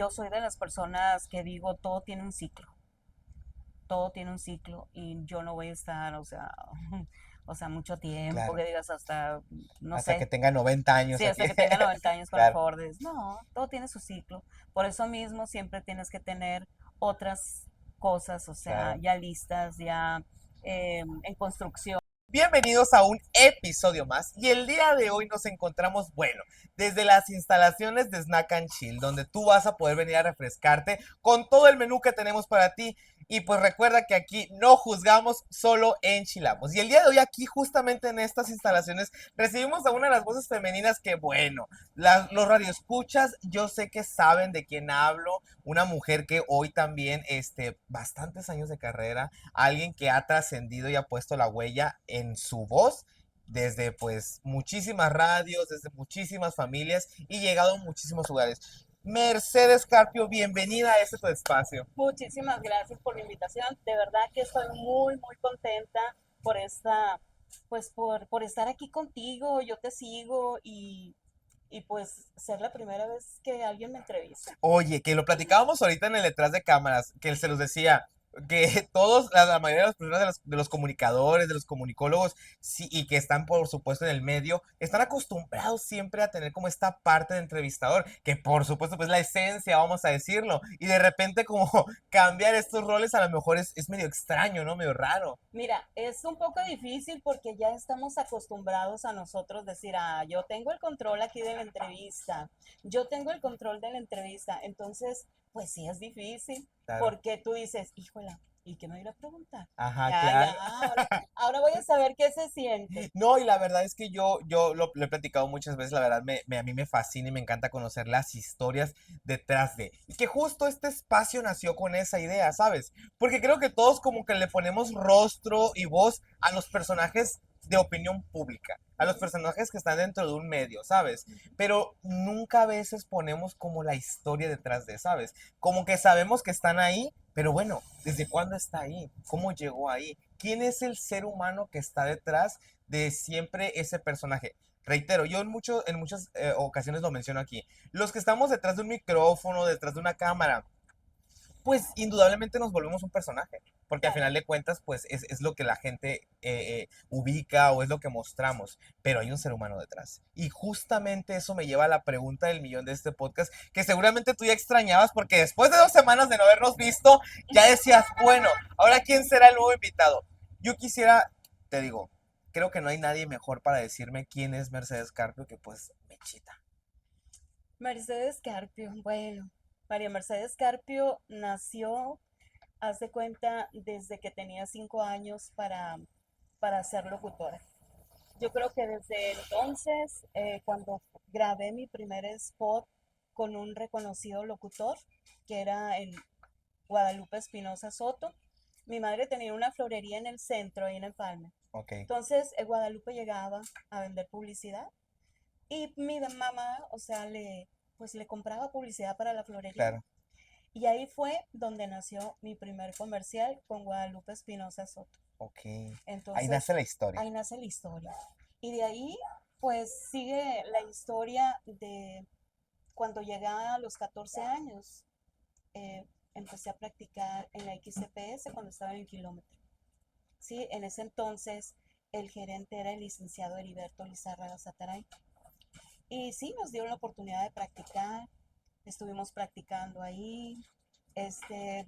yo soy de las personas que digo, todo tiene un ciclo y yo no voy a estar, o sea, o sea, mucho tiempo, Claro. que digas hasta, no Hasta que sé, tenga 90 años sí, aquí. hasta que tenga 90 años con la Claro. Ford. No, todo tiene su ciclo. Por eso mismo siempre tienes que tener otras cosas, o sea, Claro. ya listas, ya en construcción. Bienvenidos a un episodio más y el día de hoy nos encontramos, bueno, desde las instalaciones de Snack and Chill, donde tú vas a poder venir a refrescarte con todo el menú que tenemos para ti. Y pues recuerda que aquí no juzgamos, solo enchilamos. Y el día de hoy aquí justamente en estas instalaciones recibimos a una de las voces femeninas que, bueno, los radioescuchas yo sé que saben de quién hablo, una mujer que hoy también, bastantes años de carrera, alguien que ha trascendido y ha puesto la huella en su voz desde pues muchísimas radios, desde muchísimas familias y llegado a muchísimos lugares. Mercedes Carpio, bienvenida a este tu espacio. Muchísimas gracias por la invitación. De verdad que estoy muy, muy contenta por esta, pues por estar aquí contigo. Yo te sigo y pues ser la primera vez que alguien me entrevista. Oye, que lo platicábamos ahorita en el detrás de cámaras, que se los decía, que todos, la mayoría de las personas de los comunicadores, de los comunicólogos, sí, y que están por supuesto en el medio, están acostumbrados siempre a tener como esta parte de entrevistador, que por supuesto pues la esencia, vamos a decirlo, y de repente como cambiar estos roles a lo mejor es medio extraño, ¿no? Medio raro. Mira, es un poco difícil porque ya estamos acostumbrados a nosotros decir, ah, yo tengo el control aquí de la entrevista, yo tengo el control de la entrevista. Entonces, pues sí es difícil Claro. porque tú dices, híjola, ¿y qué me irá a preguntar? Ajá, Ya, ya, claro. ahora voy a saber qué se siente. No, y la verdad es que yo lo he platicado muchas veces, la verdad a mí me fascina y me encanta conocer las historias detrás de. Y que justo este espacio nació con esa idea, ¿sabes? Porque creo que todos como que le ponemos rostro y voz a los personajes de opinión pública, a los personajes que están dentro de un medio, ¿sabes? Pero nunca a veces ponemos como la historia detrás de, ¿sabes? Como que sabemos que están ahí, pero bueno, ¿desde cuándo está ahí? ¿Cómo llegó ahí? ¿Quién es el ser humano que está detrás de siempre ese personaje? Reitero, yo en muchas ocasiones lo menciono aquí. Los que estamos detrás de un micrófono, detrás de una cámara, pues indudablemente nos volvemos un personaje, porque al Claro. final de cuentas, pues es lo que la gente ubica o es lo que mostramos, pero hay un ser humano detrás. Y justamente eso me lleva a la pregunta del millón de este podcast, que seguramente tú ya extrañabas, porque después de 2 semanas de no habernos visto, ya decías, bueno, ahora quién será el nuevo invitado. Yo quisiera, te digo, creo que no hay nadie mejor para decirme quién es Mercedes Carpio que pues Mechita. Mercedes Carpio, bueno, María Mercedes Carpio nació, haz de cuenta, desde que tenía 5 años para ser locutora. Yo creo que desde entonces, cuando grabé mi primer spot con un reconocido locutor, que era el Guadalupe Espinosa Soto, mi madre tenía una florería en el centro, ahí en Empalme. Ok, Entonces, Guadalupe llegaba a vender publicidad y mi mamá, o sea, pues le compraba publicidad para la florería. claro, Y ahí fue donde nació mi primer comercial con Guadalupe Espinosa Soto. ok. Ahí nace Entonces, la historia. ahí nace la historia. Y de ahí, pues sigue la historia de cuando llegué a los 14 años. Empecé a practicar en la XCPS cuando estaba en el kilómetro. Sí, en ese entonces el gerente era el licenciado Heriberto Lizárraga Sataray. Y sí, nos dieron la oportunidad de practicar. Estuvimos practicando ahí.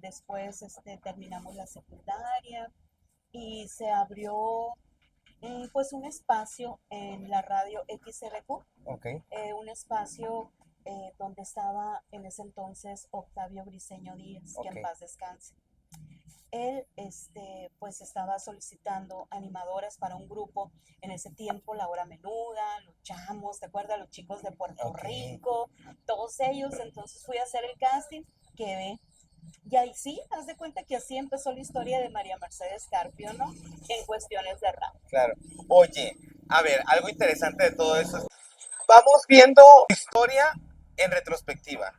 Después terminamos la secundaria y se abrió pues un espacio en la radio XRQ, Ok, un espacio donde estaba en ese entonces Octavio Briceño Díaz, que ok. en paz descanse. Él pues estaba solicitando animadoras para un grupo en ese tiempo, La Hora Menuda, Los Chamos, ¿te acuerdas? Los chicos de Puerto Ok. Rico, todos ellos. Entonces fui a hacer el casting, quedé. Y ahí sí, haz de cuenta que así empezó la historia de María Mercedes Carpio, ¿no? En cuestiones de rap. Claro. Oye, a ver, algo interesante de todo eso es, vamos viendo historia en retrospectiva.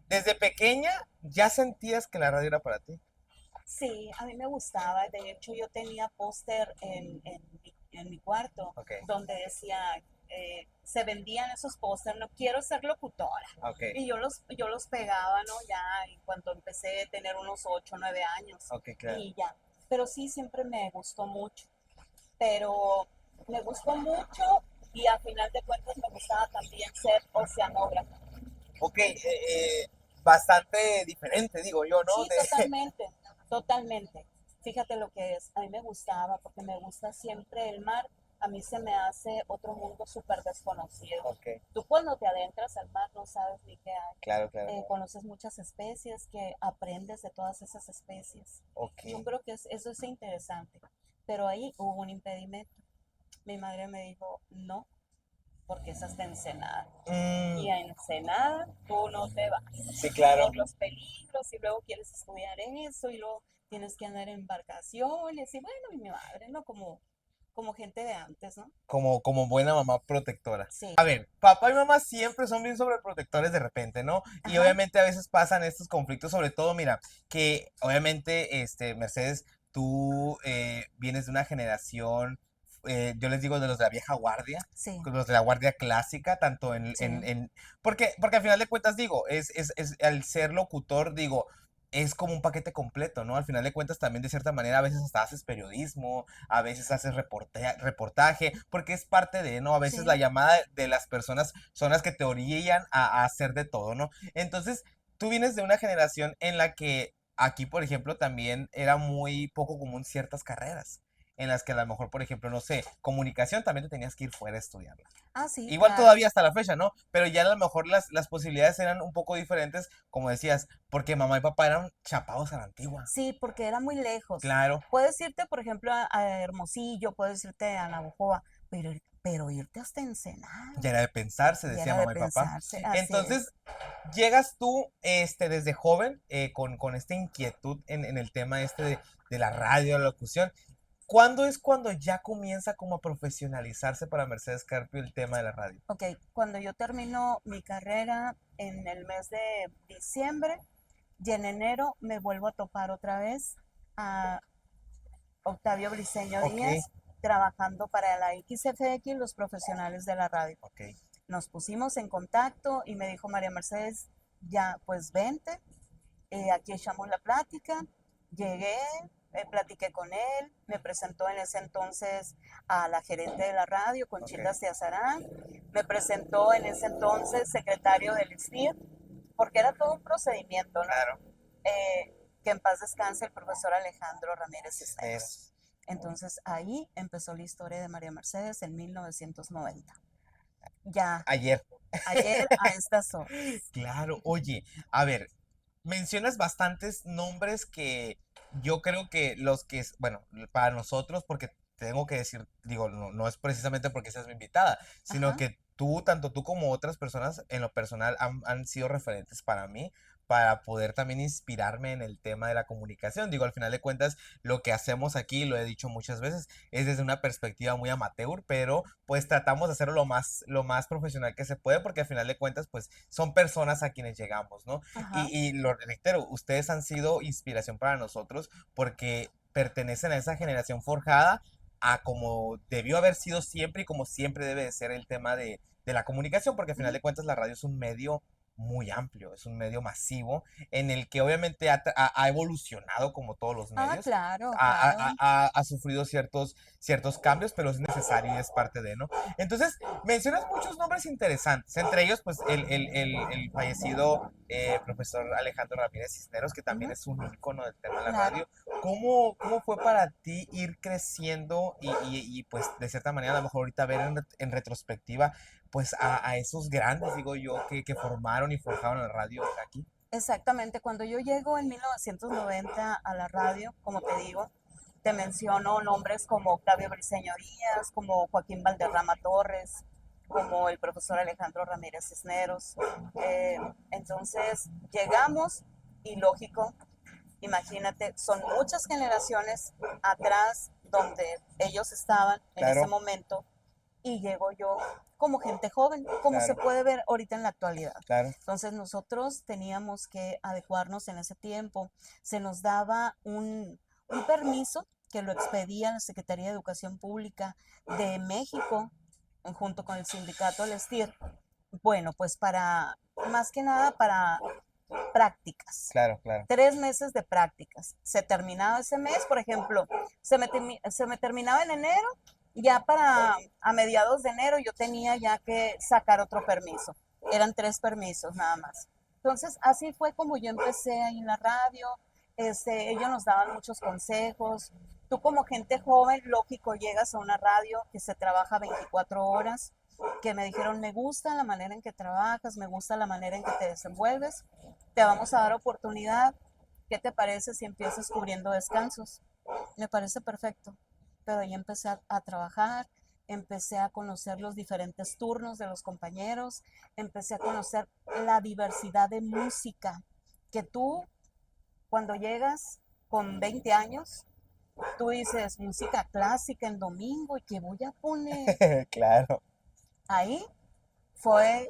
Desde pequeña ya sentías que la radio era para ti. Sí, a mí me gustaba. De hecho, yo tenía póster en mi cuarto Ok, donde decía, se vendían esos pósters, no quiero ser locutora. Ok, Y yo los pegaba, ¿no? Ya en cuanto empecé a tener unos 8 o 9 años. ok, claro. Y ya. Pero sí, siempre me gustó mucho. Pero me gustó mucho y a final de cuentas me gustaba también ser oceanógrafa. Ok, bastante diferente, digo yo, ¿no? Sí, totalmente, totalmente. Fíjate lo que es. A mí me gustaba porque me gusta siempre el mar. A mí se me hace otro mundo súper desconocido. Ok, Tú cuando te adentras al mar no sabes ni qué hay. claro, claro, claro. Conoces muchas especies que aprendes de todas esas especies. Ok. Yo creo que eso es interesante. Pero ahí hubo un impedimento. Mi madre me dijo, no, porque es hasta Ensenada. Mm, Y a Ensenada tú no te vas sí, claro. por los peligros y luego quieres estudiar eso y luego tienes que andar en embarcaciones y bueno, y mi madre, ¿no? Como gente de antes, ¿no? Como buena mamá protectora. Sí. A ver, papá y mamá siempre son bien sobreprotectores de repente, ¿no? Y Ajá, obviamente a veces pasan estos conflictos, sobre todo, mira, que obviamente, Mercedes, tú vienes de una generación, yo les digo de los de la vieja guardia, sí, los de la guardia clásica, tanto sí, porque al final de cuentas, digo, al ser locutor, digo, es como un paquete completo, ¿no? Al final de cuentas también de cierta manera a veces hasta haces periodismo, a veces haces reportaje, porque es parte de, ¿no? A veces la sí, llamada de las personas son las que te orillan a hacer de todo, ¿no? Entonces, tú vienes de una generación en la que aquí, por ejemplo, también era muy poco común ciertas carreras, en las que a lo mejor, por ejemplo, no sé, comunicación también te tenías que ir fuera a estudiarla. ah, sí, Igual claro, todavía hasta la fecha, ¿no? Pero ya a lo mejor las posibilidades eran un poco diferentes, como decías, porque mamá y papá eran chapados a la antigua. sí, porque era muy lejos. Claro, Puedes irte, por ejemplo, a Hermosillo, puedes irte a Navojoa, pero irte hasta Ensenada, ya era de pensarse, ya decía era de mamá y papá. pensarse, así Entonces, es. llegas tú desde joven con esta inquietud en el tema de la radio, la locución. ¿Cuándo es cuando ya comienza como a profesionalizarse para Mercedes Carpio el tema de la radio? Ok, cuando yo termino mi carrera en el mes de diciembre y en enero me vuelvo a topar otra vez a Octavio Briceño Ok, Díaz trabajando para la XFX, los profesionales de la radio. ok, Nos pusimos en contacto y me dijo María Mercedes, ya pues vente, aquí echamos la plática. Llegué, platiqué con él, me presentó en ese entonces a la gerente de la radio, ok, Conchita Ciazarán, me presentó en ese entonces secretario del SNIR, porque era todo un procedimiento, ¿no? claro. Que en paz descanse el profesor Alejandro Ramírez Cisneros. Cisneros. Entonces ahí empezó la historia de María Mercedes en 1990. Ya, Ayer. ayer a estas horas. Claro, oye, a ver, mencionas bastantes nombres que yo creo que bueno, para nosotros, porque tengo que decir, digo, no es precisamente porque seas mi invitada, sino Ajá, que tú, tanto tú como otras personas en lo personal han sido referentes para mí, para poder también inspirarme en el tema de la comunicación. Digo, al final de cuentas, lo que hacemos aquí, lo he dicho muchas veces, es desde una perspectiva muy amateur, pero pues tratamos de hacerlo lo más profesional que se puede, porque al final de cuentas, pues son personas a quienes llegamos, ¿no? ajá. Y lo reitero, ustedes han sido inspiración para nosotros porque pertenecen a esa generación forjada a como debió haber sido siempre y como siempre debe de ser el tema de la comunicación, porque al final Ujú. de cuentas la radio es un medio muy amplio, es un medio masivo en el que obviamente ha evolucionado como todos los Ah, medios, claro, ha, claro. ha sufrido ciertos cambios, pero es necesario y es parte de, ¿no? Entonces, mencionas muchos nombres interesantes, entre ellos, pues, el fallecido profesor Alejandro Ramírez Cisneros, que también Ujú, es un ícono del tema de la claro. radio. ¿Cómo fue para ti ir creciendo y, pues, de cierta manera, a lo mejor ahorita ver en retrospectiva, pues, a esos grandes, digo yo, que formaron y forjaron la radio aquí? Exactamente. Cuando yo llego en 1990 a la radio, como te digo, te menciono nombres como Octavio Briceño Díaz, como Joaquín Valderrama Torres, como el profesor Alejandro Ramírez Cisneros. Eh, entonces llegamos y lógico, imagínate, son muchas generaciones atrás donde ellos estaban en ese Claro, momento y llego yo como gente joven, como se claro, puede ver ahorita en la actualidad. claro, Entonces nosotros teníamos que adecuarnos en ese tiempo. Se nos daba un permiso que lo expedía la Secretaría de Educación Pública de México junto con el sindicato del STIR. Bueno, pues más que nada para prácticas. Claro, claro. 3 meses de prácticas. Se terminaba ese mes, por ejemplo, se me terminaba en enero, ya para a mediados de enero yo tenía ya que sacar otro permiso. Eran 3 permisos nada más. Entonces, así fue como yo empecé ahí en la radio. Ellos nos daban muchos consejos. Tú como gente joven, lógico, llegas a una radio que se trabaja 24 horas, que me dijeron, me gusta la manera en que trabajas, me gusta la manera en que te desenvuelves, te vamos a dar oportunidad. ¿Qué te parece si empiezas cubriendo descansos? Me parece perfecto. Pero ahí empecé a trabajar, empecé a conocer los diferentes turnos de los compañeros, empecé a conocer la diversidad de música que tú, cuando llegas con 20 años, tú dices música clásica en domingo y qué voy a poner. Claro, Ahí fue,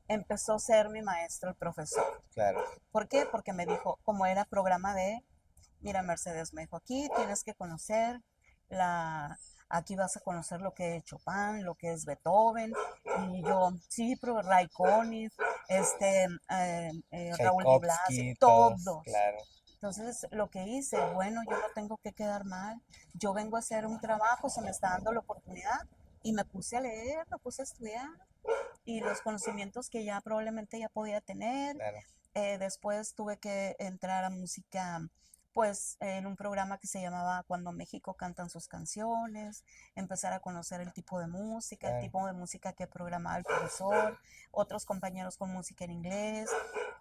empezó a ser mi maestro, el profesor. claro. ¿Por qué? Porque me dijo, como era programa de, mira Mercedes, me dijo, aquí tienes que conocer aquí vas a conocer lo que es Chopin, lo que es Beethoven, y yo, sí, pero Raikkonen, Raúl Di Blasio, Tchaikovsky, todos, todos. claro. Entonces, lo que hice, bueno, yo no tengo que quedar mal, yo vengo a hacer un trabajo, se me está dando la oportunidad, y me puse a leer, me puse a estudiar, y los conocimientos que ya probablemente ya podía tener. Claro. Después tuve que entrar a música, pues en un programa que se llamaba Cuando México cantan sus canciones, empezar a conocer el tipo de música, el Claro. tipo de música que programaba el profesor, otros compañeros con música en inglés.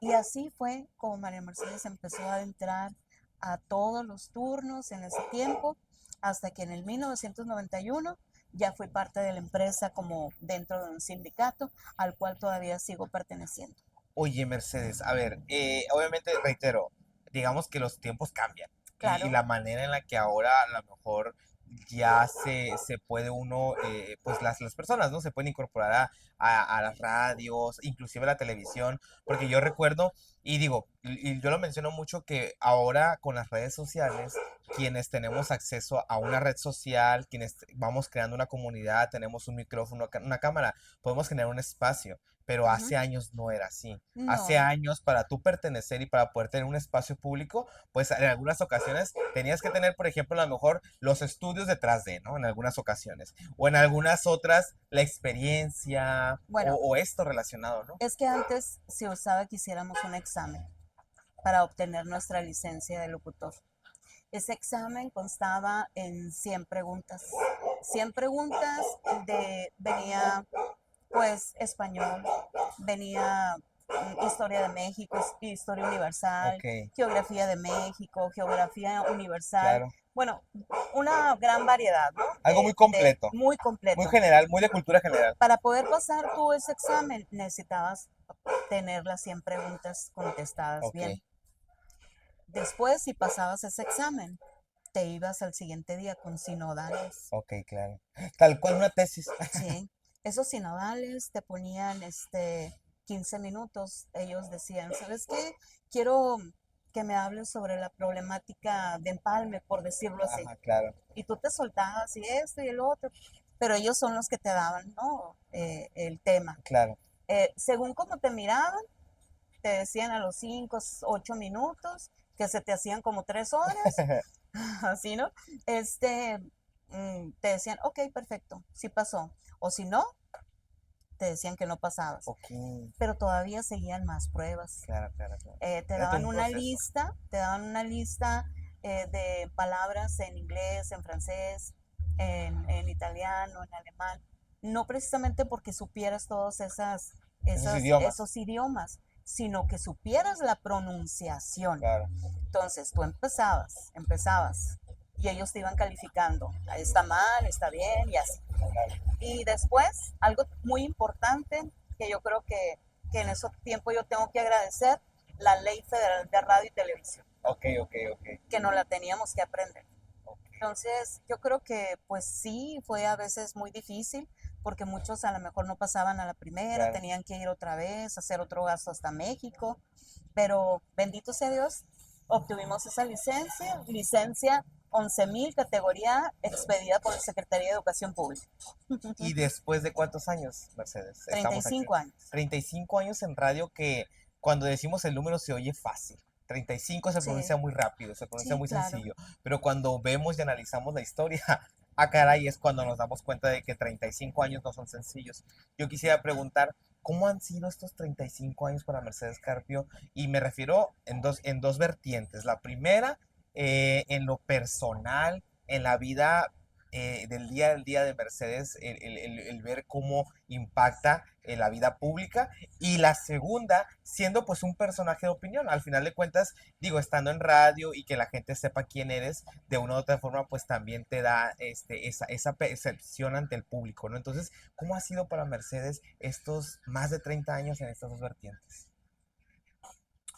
Y así fue como María Mercedes empezó a entrar a todos los turnos en ese tiempo, hasta que en el 1991 ya fui parte de la empresa como dentro de un sindicato al cual todavía sigo perteneciendo. Oye, Mercedes, a ver, obviamente reitero, digamos que los tiempos cambian y Claro. la manera en la que ahora a lo mejor ya se puede uno, pues las personas, ¿no? Se pueden incorporar a las radios, inclusive a la televisión, porque yo recuerdo, y digo, y yo lo menciono mucho, que ahora con las redes sociales, quienes tenemos acceso a una red social, quienes vamos creando una comunidad, tenemos un micrófono, una cámara, podemos generar un espacio. Pero Ujú. hace años no era así. Hace No, años, para tú pertenecer y para poder tener un espacio público, pues en algunas ocasiones tenías que tener, por ejemplo, a lo mejor los estudios detrás de, ¿no? En algunas ocasiones. O en algunas otras, la experiencia bueno, o esto relacionado, ¿no? es que antes se usaba que hiciéramos un examen para obtener nuestra licencia de locutor. Ese examen constaba en 100 preguntas. 100 preguntas venía pues español, venía historia de México, historia universal, Ok, geografía de México, geografía universal. claro. Bueno, una gran variedad, ¿no? Algo muy De completo, muy muy completo. general, muy de cultura general. Para poder pasar tú ese examen necesitabas tener las 100 preguntas contestadas Ok, bien. Después, si pasabas ese examen, te ibas al siguiente día con sinodales. ok, claro. Tal cual una tesis. Sí, esos sinodales te ponían 15 minutos. Ellos decían, ¿sabes qué? Quiero que me hables sobre la problemática de empalme, por decirlo así. Ajá, claro, Y tú te soltabas y esto y el otro, pero ellos son los que te daban, ¿no? El tema. claro. Según como te miraban, te decían a los 5, 8 minutos, que se te hacían como 3 horas, así, ¿no? Este, te decían, ok, perfecto, sí pasó. O si no, te decían que no pasabas. Ok, Pero todavía seguían más pruebas. claro, claro, claro. Te Era todo daban un una proceso. lista, te daban una lista de palabras en inglés, en francés, en italiano, en alemán. No precisamente porque supieras todos Esos idiomas, esos idiomas, sino que supieras la pronunciación. claro. Entonces tú empezabas, y ellos te iban calificando. Está mal, está bien, y así. Y después, algo muy importante que yo creo que en ese tiempo yo tengo que agradecer, la Ley Federal de Radio y Televisión, Ok, ok, ok. que no la teníamos que aprender. Ok, Entonces, yo creo que pues sí, fue a veces muy difícil, porque muchos a lo mejor no pasaban a la primera, claro. tenían que ir otra vez, hacer otro gasto hasta México, pero bendito sea Dios, obtuvimos esa licencia 11.000 categoría expedida por la Secretaría de Educación Pública. ¿Y después de cuántos años, Mercedes, treinta y estamos aquí? cinco años. 35 años en radio que cuando decimos el número se oye fácil. 35 se pronuncia Sí, muy rápido, se pronuncia sí, muy claro. sencillo, pero cuando vemos y analizamos la historia, a caray, es cuando nos damos cuenta de que 35 años no son sencillos. Yo quisiera preguntar, ¿cómo han sido estos 35 años para Mercedes Carpio? Y me refiero en dos vertientes. La primera, en lo personal, en la vida del día al día de Mercedes, el ver cómo impacta en la vida pública. Y la segunda, siendo pues un personaje de opinión. Al final de cuentas, digo, estando en radio y que la gente sepa quién eres, de una u otra forma, pues también te da esa percepción ante el público, ¿no? Entonces, ¿cómo ha sido para Mercedes estos más de 30 años en estas dos vertientes?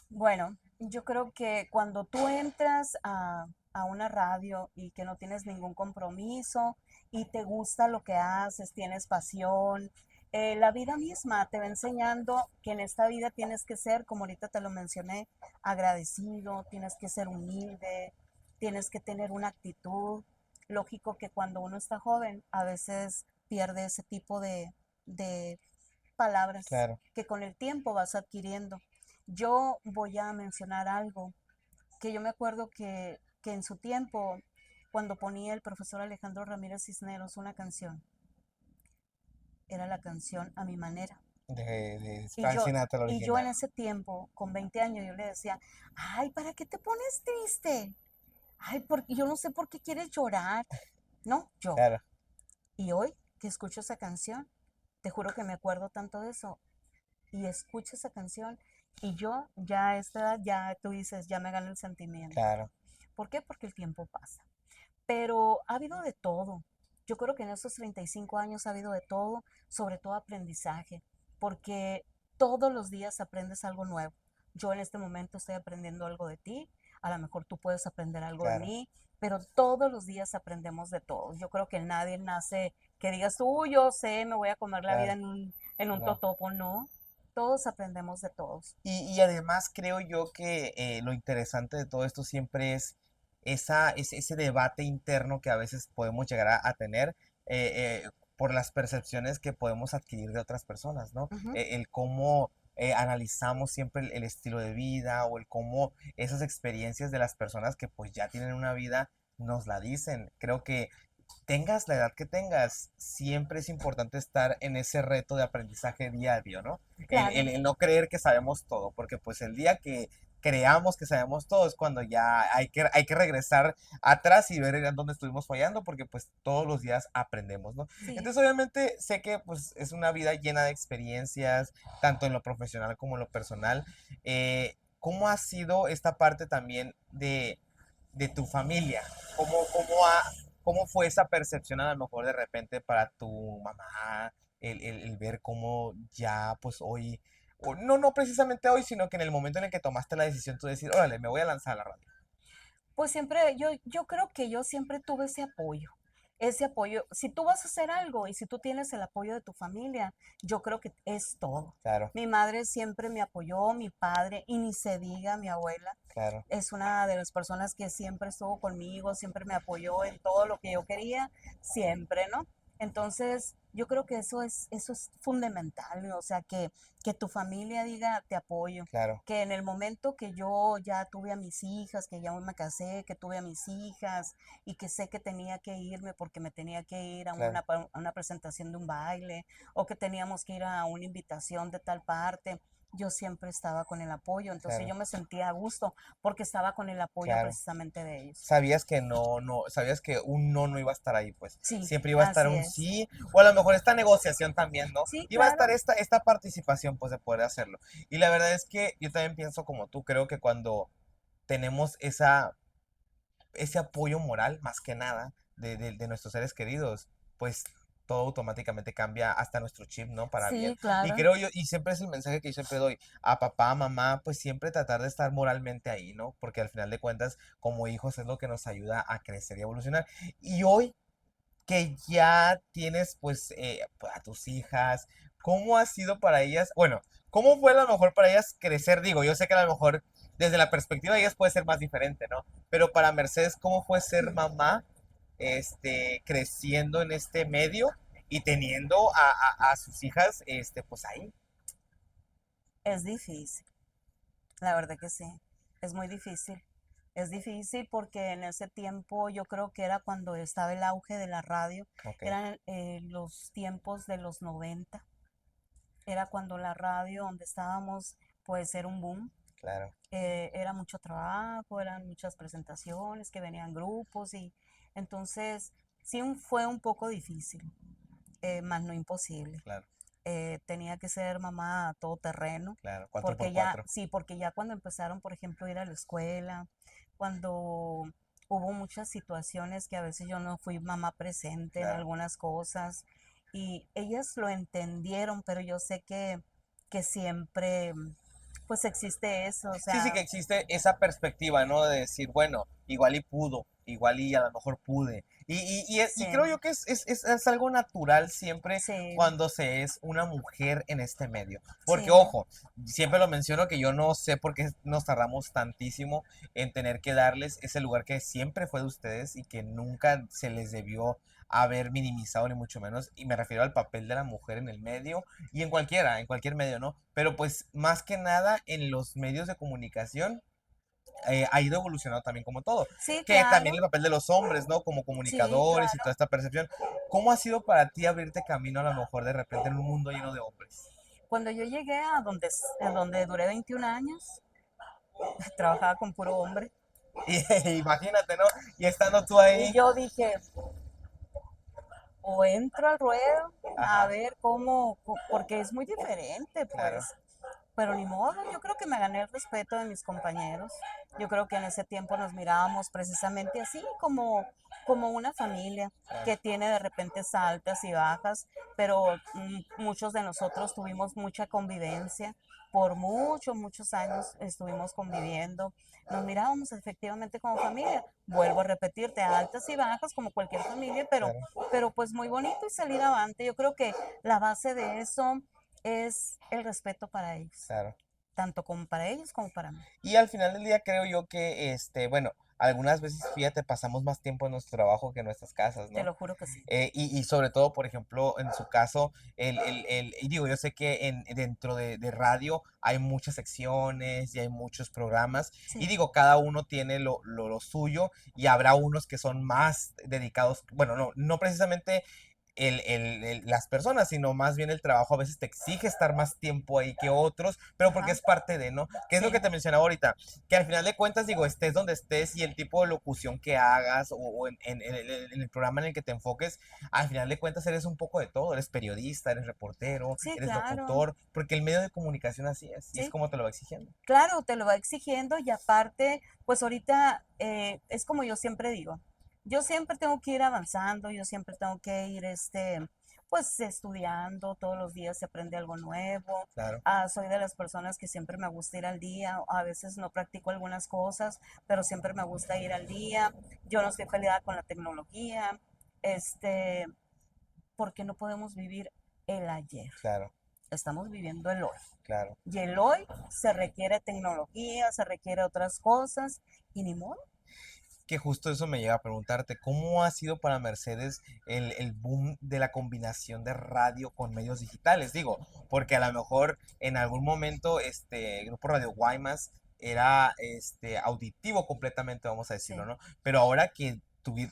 Bueno, yo creo que cuando tú entras a una radio y que no tienes ningún compromiso y te gusta lo que haces, tienes pasión, la vida misma te va enseñando que en esta vida tienes que ser, como ahorita te lo mencioné, agradecido, tienes que ser humilde, tienes que tener una actitud. Lógico que cuando uno está joven, a veces pierde ese tipo de palabras Claro, que con el tiempo vas adquiriendo. Yo voy a mencionar algo que yo me acuerdo que en su tiempo, cuando ponía el profesor Alejandro Ramírez Cisneros una canción, era la canción A Mi Manera. de Y Frank yo, Sinatra, el y yo en original. ese tiempo, con 20 años, yo le decía, ay, ¿para qué te pones triste? Ay, porque yo no sé por qué quieres llorar. No, yo. Claro, Y hoy que escucho esa canción, te juro que me acuerdo tanto de eso. Y escucho esa canción y yo ya a esta edad, ya tú dices, ya me gana el sentimiento. claro, ¿Por qué? Porque el tiempo pasa. Pero ha habido de todo. Yo creo que en estos 35 años ha habido de todo, sobre todo aprendizaje, porque todos los días aprendes algo nuevo. Yo en este momento estoy aprendiendo algo de ti, a lo mejor tú puedes aprender algo de claro. mí, pero todos los días aprendemos de todos. Yo creo que nadie nace que digas, yo sé, me voy a comer la vida Claro, en un no. totopo, no. Todos aprendemos de todos. Y además creo yo que lo interesante de todo esto siempre es ese debate interno que a veces podemos llegar a tener por las percepciones que podemos adquirir de otras personas, ¿no? Ujú. El cómo analizamos siempre el estilo de vida o el cómo esas experiencias de las personas que pues ya tienen una vida nos la dicen. Creo que tengas la edad que tengas, siempre es importante estar en ese reto de aprendizaje diario, ¿no? Claro. El no creer que sabemos todo, porque pues el día que creamos que sabemos todo es cuando ya hay que regresar atrás y ver en dónde estuvimos fallando, porque pues todos los días aprendemos, ¿no? Sí. Entonces obviamente sé que pues es una vida llena de experiencias, tanto en lo profesional como en lo personal. ¿Cómo ha sido esta parte también de tu familia? ¿ Cómo fue esa percepción a lo mejor de repente para tu mamá, el ver cómo ya pues hoy, o no precisamente hoy, sino que en el momento en el que tomaste la decisión tú decir, órale, me voy a lanzar a la radio? Pues siempre, yo creo que yo siempre tuve ese apoyo. Ese apoyo, si tú vas a hacer algo y si tú tienes el apoyo de tu familia, yo creo que es todo. Claro, Mi madre siempre me apoyó, mi padre, y ni se diga mi abuela, claro, es una de las personas que siempre estuvo conmigo, siempre me apoyó en todo lo que yo quería, siempre, ¿no? Entonces, yo creo que eso es fundamental, ¿no? O sea, que tu familia diga, te apoyo, claro, que en el momento que yo ya tuve a mis hijas, que ya me casé, que tuve a mis hijas y que sé que tenía que irme porque me tenía que ir a claro, a una presentación de un baile o que teníamos que ir a una invitación de tal parte, yo siempre estaba con el apoyo, entonces claro, yo me sentía a gusto porque estaba con el apoyo claro. precisamente de ellos. Sabías que sabías que un no iba a estar ahí, pues Sí, siempre iba a estar así un es. sí, o a lo mejor esta negociación también, ¿no? Sí, Iba a estar claro. esta participación, pues, de poder hacerlo. Y la verdad es que yo también pienso como tú, creo que cuando tenemos ese apoyo moral, más que nada, de nuestros seres queridos, pues todo automáticamente cambia hasta nuestro chip, ¿no? Para bien. Sí, Y claro. creo yo, y siempre es el mensaje que yo siempre doy a papá, a mamá, pues siempre tratar de estar moralmente ahí, ¿no? Porque al final de cuentas, como hijos es lo que nos ayuda a crecer y evolucionar. Y hoy que ya tienes pues a tus hijas, ¿cómo ha sido para ellas? Bueno, ¿cómo fue a lo mejor para ellas crecer? Digo, yo sé que a lo mejor desde la perspectiva de ellas puede ser más diferente, ¿no? Pero para Mercedes, ¿cómo fue ser mamá, creciendo en este medio y teniendo a sus hijas, pues ahí? Es difícil, la verdad que sí, es muy difícil. Es difícil porque en ese tiempo yo creo que era cuando estaba el auge de la radio, Ok, eran los tiempos de los 90, era cuando la radio donde estábamos pues era un boom, claro, era mucho trabajo, eran muchas presentaciones, que venían grupos y entonces sí fue un poco difícil, más no imposible. claro, Tenía que ser mamá a todo terreno, claro, cuatro por porque ya, cuatro. sí, porque ya cuando empezaron, por ejemplo, a ir a la escuela, cuando hubo muchas situaciones que a veces yo no fui mamá presente en Claro. algunas cosas y ellas lo entendieron, pero yo sé que siempre pues existe eso, o Sí, sí sea, que existe esa perspectiva, ¿no? De decir, bueno, igual y pudo, igual y a lo mejor pude. Y creo sí, yo que es algo natural siempre sí, cuando se es una mujer en este medio. Porque, sí, ojo, siempre lo menciono que yo no sé por qué nos tardamos tantísimo en tener que darles ese lugar que siempre fue de ustedes y que nunca se les debió haber minimizado, ni mucho menos. Y me refiero al papel de la mujer en el medio y en cualquiera, en cualquier medio, ¿no? Pero pues más que nada en los medios de comunicación, ha ido evolucionando también como todo. sí, Que también claro, el papel de los hombres, ¿no? Como sí, comunicadores y claro. toda esta percepción. ¿Cómo ha sido para ti abrirte camino a lo mejor de repente en un mundo lleno de hombres? Cuando yo llegué a donde duré 21 años, trabajaba con puro hombre. Y imagínate, ¿no? Y estando tú Y ahí, yo dije, o entro al ruedo a ajá, ver cómo, porque es muy diferente, claro, pues. Pero ni modo, yo creo que me gané el respeto de mis compañeros. Yo creo que en ese tiempo nos mirábamos precisamente así, como una familia claro, que tiene de repente altas y bajas, pero muchos de nosotros tuvimos mucha convivencia. Por muchos, muchos años estuvimos conviviendo. Nos mirábamos efectivamente como familia. Vuelvo a repetirte, altas y bajas como cualquier familia, claro, pero pues muy bonito y salir avante. Yo creo que la base de eso es el respeto para ellos, claro. tanto como para ellos como para mí. Y al final del día creo yo que, bueno, algunas veces, fíjate, pasamos más tiempo en nuestro trabajo que en nuestras casas, Te ¿no? lo juro que sí. Y sobre todo, por ejemplo, en su caso, y digo, yo sé que dentro de radio hay muchas secciones y hay muchos programas, y Sí, digo, cada uno tiene lo suyo, y habrá unos que son más dedicados, bueno, no precisamente las personas, sino más bien el trabajo a veces te exige estar más tiempo ahí que otros, pero porque ajá, es parte de, ¿no? Que es lo que sí, te mencionaba ahorita, que al final de cuentas, digo, estés donde estés y el tipo de locución que hagas o en el programa en el que te enfoques, al final de cuentas eres un poco de todo, eres periodista, eres reportero, sí, eres claro, locutor, porque el medio de comunicación así es, y es sí, como te lo va exigiendo. claro, te lo va exigiendo y aparte, pues ahorita es como yo siempre digo, yo siempre tengo que ir avanzando, yo siempre tengo que ir, pues estudiando, todos los días se aprende algo nuevo. Claro, Soy de las personas que siempre me gusta ir al día, a veces no practico algunas cosas, pero siempre me gusta ir al día. Yo no estoy peleada con la tecnología, este, porque no podemos vivir el ayer, claro, estamos viviendo el hoy. claro. Y el hoy se requiere tecnología, se requiere otras cosas, y ni modo. Que justo eso me lleva a preguntarte, ¿cómo ha sido para Mercedes el boom de la combinación de radio con medios digitales? Digo, porque a lo mejor en algún momento Grupo Radio Guaymas era auditivo completamente, vamos a decirlo, Sí, ¿no? Pero ahora que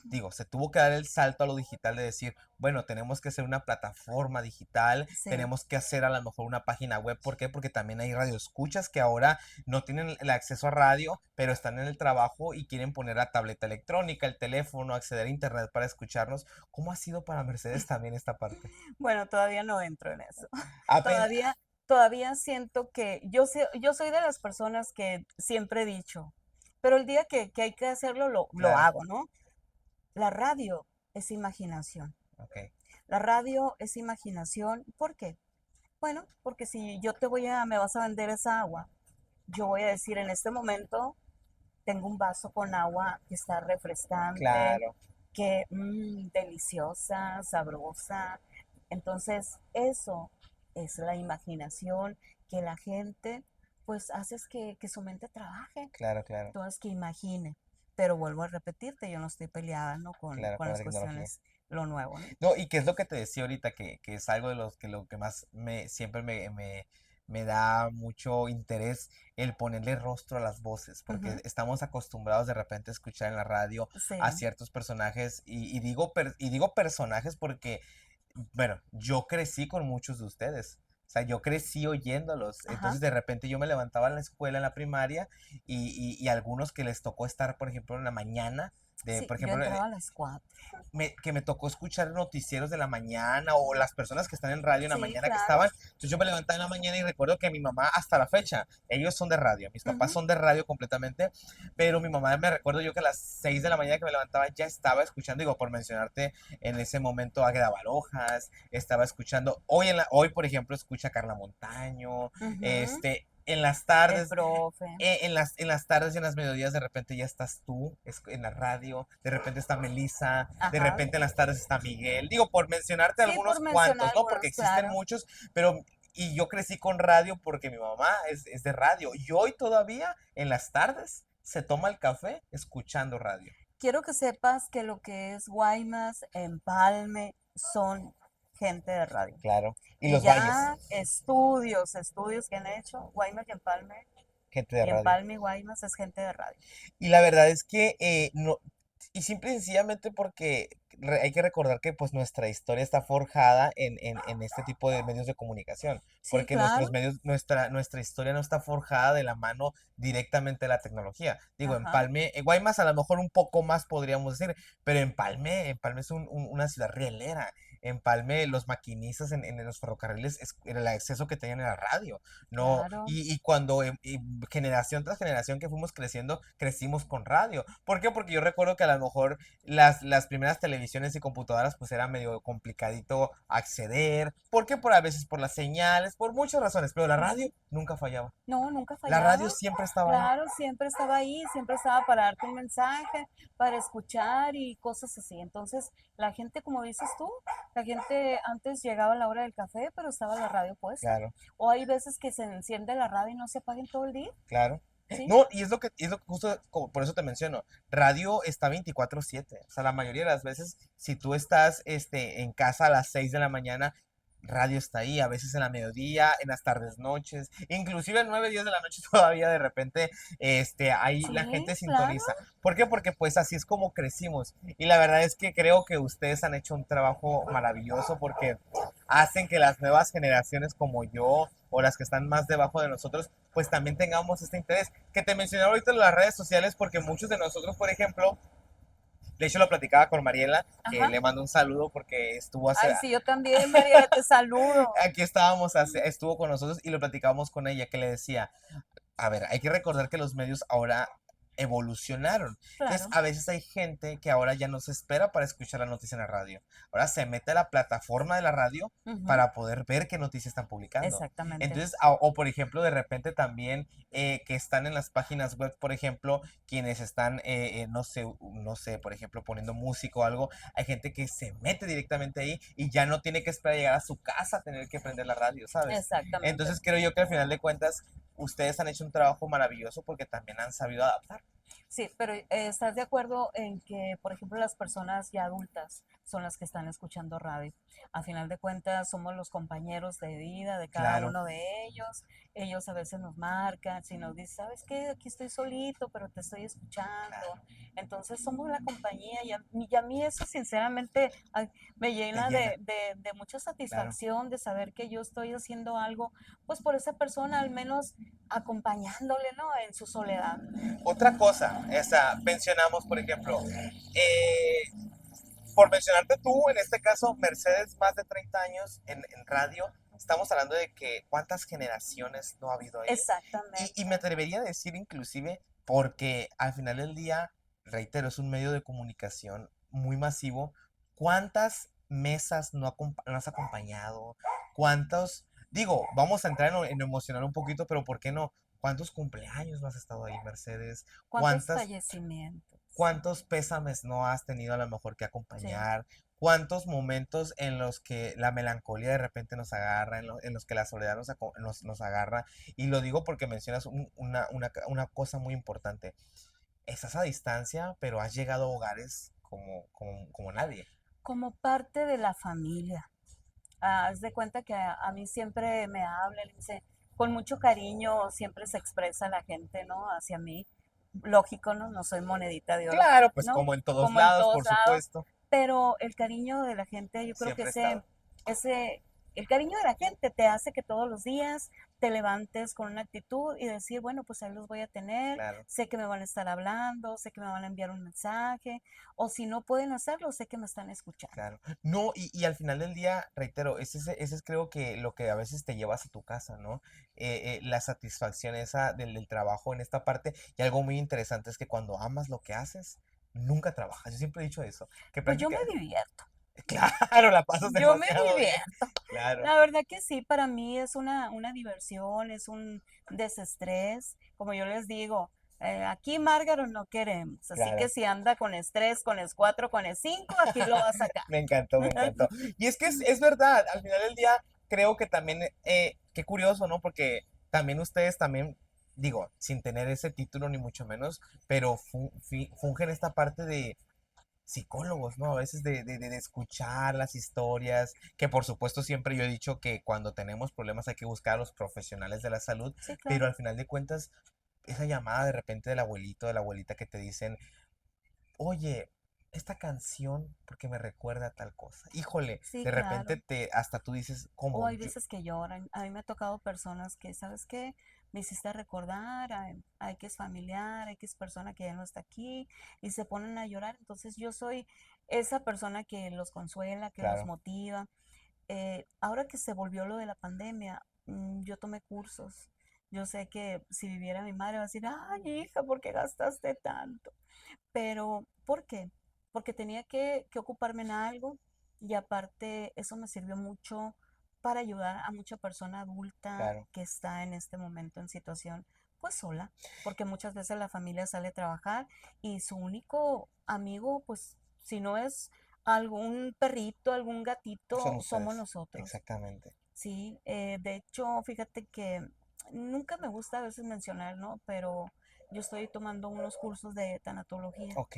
digo, se tuvo que dar el salto a lo digital de decir, bueno, tenemos que hacer una plataforma digital, sí, tenemos que hacer a lo mejor una página web, ¿por qué? Porque también hay radioescuchas que ahora no tienen el acceso a radio, pero están en el trabajo y quieren poner la tableta electrónica, el teléfono, acceder a internet para escucharnos. ¿Cómo ha sido para Mercedes también esta parte? bueno, todavía no entro en eso. Apen- Todavía, todavía siento que yo soy de las personas que siempre he dicho, pero el día que hay que hacerlo, lo claro, hago, ¿no? La radio es imaginación. ok, La radio es imaginación. ¿Por qué? Bueno, porque si yo me vas a vender esa agua, yo voy a decir en este momento, tengo un vaso con agua que está refrescante, claro, que deliciosa, sabrosa. Entonces, eso es la imaginación que la gente, pues haces que su mente trabaje, Claro, claro, entonces que imagine. Pero vuelvo a repetirte, yo no estoy peleada, ¿no? claro, con con la las tecnología. cuestiones, lo nuevo, ¿no? No, y qué es lo que te decía ahorita, que es algo de lo que más siempre me da mucho interés el ponerle rostro a las voces, porque Ujú. estamos acostumbrados de repente a escuchar en la radio a Sí, ciertos personajes, y digo personajes porque, bueno, yo crecí con muchos de ustedes. O sea, yo crecí oyéndolos. ajá. Entonces, de repente yo me levantaba en la escuela, en la primaria, y algunos que les tocó estar, por ejemplo, en la mañana, Sí, por yo ejemplo, entraba a las 4. que me tocó escuchar noticieros de la mañana o las personas que están en radio en la Sí, mañana que claro. estaban. Entonces yo me levantaba en la mañana y recuerdo que mi mamá hasta la fecha, ellos son de radio, mis papás Ujú. son de radio completamente, pero mi mamá me recuerdo yo que a las 6 de la mañana que me levantaba ya estaba escuchando, digo, por mencionarte en ese momento Águeda Barojas, estaba escuchando, hoy por ejemplo escucha Carla Montaño, Ujú. en las El tardes profe. en las tardes y en las mediodías de repente ya estás tú en la radio, de repente está Melissa, de Ajá. repente en las tardes está Miguel. Digo, por mencionarte Sí, por algunos mencionar cuantos, ¿no? Porque algunos, existen claro. muchos, pero y yo crecí con radio porque mi mamá es de radio. Y hoy todavía en las tardes se toma el café escuchando radio. Quiero que sepas que lo que es Guaymas, Empalme, son gente de radio. Claro. Y Y los valles, ya estudios que han hecho, Guaymas gente de Y radio. Empalme y Guaymas es gente de radio. Y la verdad es que no, y simple y sencillamente porque hay que recordar que pues nuestra historia está forjada en este tipo de medios de comunicación, Sí, porque nuestros claro. medios, nuestra historia no está forjada de la mano directamente de la tecnología. Digo, Ajá. Guaymas a lo mejor un poco más podríamos decir, pero Empalme es una ciudad rielera. Empalme, los maquinistas en los ferrocarriles, era el acceso que tenían a la radio. No, Claro. y cuando generación tras generación que fuimos creciendo, crecimos con radio. ¿Por qué? Porque yo recuerdo que a lo mejor las primeras televisiones y computadoras pues era medio complicadito acceder. ¿Por qué? Por a veces por las señales, por muchas razones, pero la radio Ujú. nunca fallaba. No, nunca La radio fallaba. siempre estaba ahí. Claro, siempre estaba ahí, siempre estaba para darte un mensaje, para escuchar y cosas así. Entonces, la gente, como dices tú, la gente antes llegaba a la hora del café, pero estaba la radio puesta. Claro. O hay veces que se enciende la radio y no se apaga en todo el día, Claro. ¿sí? No, y es lo que justo, por eso te menciono, radio está 24/7. O sea, la mayoría de las veces, si tú estás en casa a las 6 de la mañana, radio está ahí, a veces en la mediodía, en las tardes, noches, inclusive en 9, 10 de la noche todavía de repente, ahí la Sí, gente claro. sintoniza. ¿Por qué? Porque pues así es como crecimos. Y la verdad es que creo que ustedes han hecho un trabajo maravilloso porque hacen que las nuevas generaciones como yo o las que están más debajo de nosotros, pues también tengamos este interés. Que te mencioné ahorita en las redes sociales porque muchos de nosotros, por ejemplo, de hecho lo platicaba con Mariela, que Ajá. le mando un saludo porque Ay, sí, yo también, María, te saludo. aquí estuvo con nosotros y lo platicábamos con ella, que le decía, a ver, hay que recordar que los medios ahora evolucionaron. Entonces, Claro. a veces hay gente que ahora ya no se espera para escuchar la noticia en la radio. Ahora se mete a la plataforma de la radio Ujú. para poder ver qué noticias están publicando. Exactamente. Entonces, o por ejemplo, de repente también que están en las páginas web, por ejemplo, quienes están, no sé, por ejemplo, poniendo música o algo, hay gente que se mete directamente ahí y ya no tiene que esperar a llegar a su casa a tener que prender la radio, ¿sabes? Exactamente. Entonces, creo yo que al final de cuentas, ustedes han hecho un trabajo maravilloso porque también han sabido adaptar. Sí, pero ¿estás de acuerdo en que, por ejemplo, las personas ya adultas son las que están escuchando radio? A final de cuentas, somos los compañeros de vida de cada Claro, uno de ellos. Ellos a veces nos marcan, si nos dicen, ¿sabes qué? Aquí estoy solito, pero te estoy escuchando. claro, Entonces somos la compañía y a mí eso sinceramente me te llena llena, de mucha claro. satisfacción de saber que yo estoy haciendo algo, pues por esa persona, al menos acompañándole, ¿no? En su soledad. Otra cosa, mencionamos, por ejemplo, por mencionarte tú, en este caso, Mercedes, más de 30 años en radio, estamos hablando de que cuántas generaciones no ha habido ahí. Y me Exactamente. atrevería a decir inclusive, porque al final del día, reitero, es un medio de comunicación muy masivo, ¿cuántas mesas no has acompañado? ¿Cuántos, digo, vamos a entrar en emocionar un poquito, pero ¿por qué no? ¿Cuántos cumpleaños no has estado ahí, Mercedes? ¿Cuántos ¿Cuántas fallecimientos? ¿Cuántos pésames no has tenido a lo mejor que Sí. acompañar? cuántos momentos en los que la melancolía de repente nos agarra, en los que la soledad nos agarra. Y lo digo porque mencionas una cosa muy importante. Estás a distancia, pero has llegado a hogares como nadie. Como parte de la familia. Haz de cuenta que a mí siempre me habla, le dice, con mucho cariño siempre se expresa la gente, ¿no? Hacia mí. Lógico, ¿no? No soy monedita de oro, Claro, pues ¿no? como en todos Como en lados, todos por lados. supuesto. Pero el cariño de la gente, yo creo que Siempre he estado. ese, el cariño de la gente te hace que todos los días te levantes con una actitud y decir, bueno, pues ahí los voy a tener, Claro. sé que me van a estar hablando, sé que me van a enviar un mensaje, o si no pueden hacerlo, sé que me están escuchando. Claro. No, y al final del día, reitero, ese es creo que lo que a veces te llevas a tu casa, ¿no? La satisfacción esa del trabajo en esta parte. Y algo muy interesante es que cuando amas lo que haces, nunca trabajas. Yo siempre he dicho eso, que Pues yo práctica, me divierto. claro, la pasas Yo me demasiado bien. divierto. Claro, La verdad que sí, para mí es una diversión, es un desestrés. Como yo les digo, aquí Márgaro no queremos. Así que claro. si anda con estrés, con S4, con S5, aquí lo va a sacar. Me encantó, me encantó. Y es que es verdad, al final del día creo que también, qué curioso, ¿no? Porque también ustedes también, digo, sin tener ese título ni mucho menos, pero fungen esta parte de psicólogos, ¿no? A veces de escuchar las historias, que por supuesto siempre yo he dicho que cuando tenemos problemas hay que buscar a los profesionales de la salud, Sí, pero claro. al final de cuentas, esa llamada de repente del abuelito, de la abuelita que te dicen, oye, esta canción porque me recuerda a tal cosa. Híjole, Sí, de repente claro. hasta tú dices, O como hay yo, veces que lloran. A mí me ha tocado personas que, ¿sabes qué? Me hiciste recordar a X familiar, a X persona que ya no está aquí y se ponen a llorar. Entonces yo soy esa persona que los consuela, que los claro, motiva. Ahora que se volvió lo de la pandemia, yo tomé cursos. Yo sé que si viviera mi madre va a decir, ay, hija, ¿por qué gastaste tanto? Pero, ¿por qué? Porque tenía que ocuparme en algo y aparte eso me sirvió mucho para ayudar a mucha persona adulta claro, que está en este momento en situación pues sola, porque muchas veces la familia sale a trabajar y su único amigo, pues si no es algún perrito, algún son gatito, somos ustedes, nosotros. exactamente. Sí, de hecho, fíjate que nunca me gusta a veces mencionar, ¿no? Pero yo estoy tomando unos cursos de tanatología. Ok,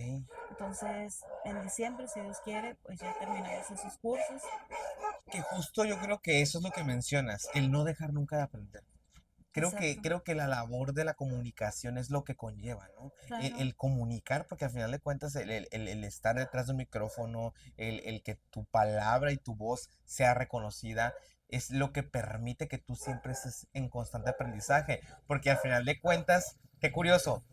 Entonces, en diciembre, si Dios quiere, pues ya terminamos esos cursos. que justo yo creo que eso es lo que mencionas, el no dejar nunca de aprender. Exacto, Creo que la labor de la comunicación es lo que conlleva, ¿no? claro. El comunicar, porque al final de cuentas el estar detrás de un micrófono, el que tu palabra y tu voz sea reconocida, es lo que permite que tú siempre estés en constante aprendizaje, porque al final de cuentas, qué curioso,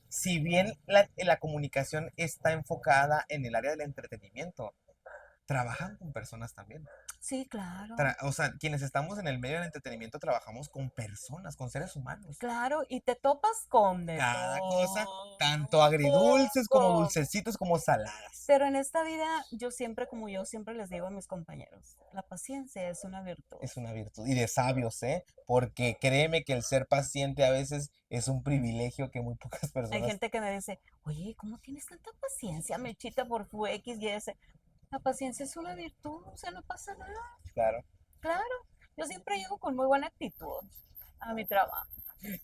si bien la comunicación está enfocada en el área del entretenimiento, trabajan con personas también. Sí, claro. O sea, quienes estamos en el medio del entretenimiento trabajamos con personas, con seres humanos. Claro, y te topas con de Cada cosa, todo tanto un agridulces como poco. dulcecitos como saladas. Pero en esta vida, yo siempre, como yo siempre les digo a mis compañeros, la paciencia es una virtud. Es una virtud. Y de sabios, ¿eh? Porque créeme que el ser paciente a veces es un privilegio que muy pocas Hay personas. gente que me dice, oye, ¿cómo tienes tanta paciencia, Mechita, por tu X y S? La paciencia es una virtud, o sea, no pasa nada. Claro. Claro, yo siempre llego con muy buena actitud a mi trabajo.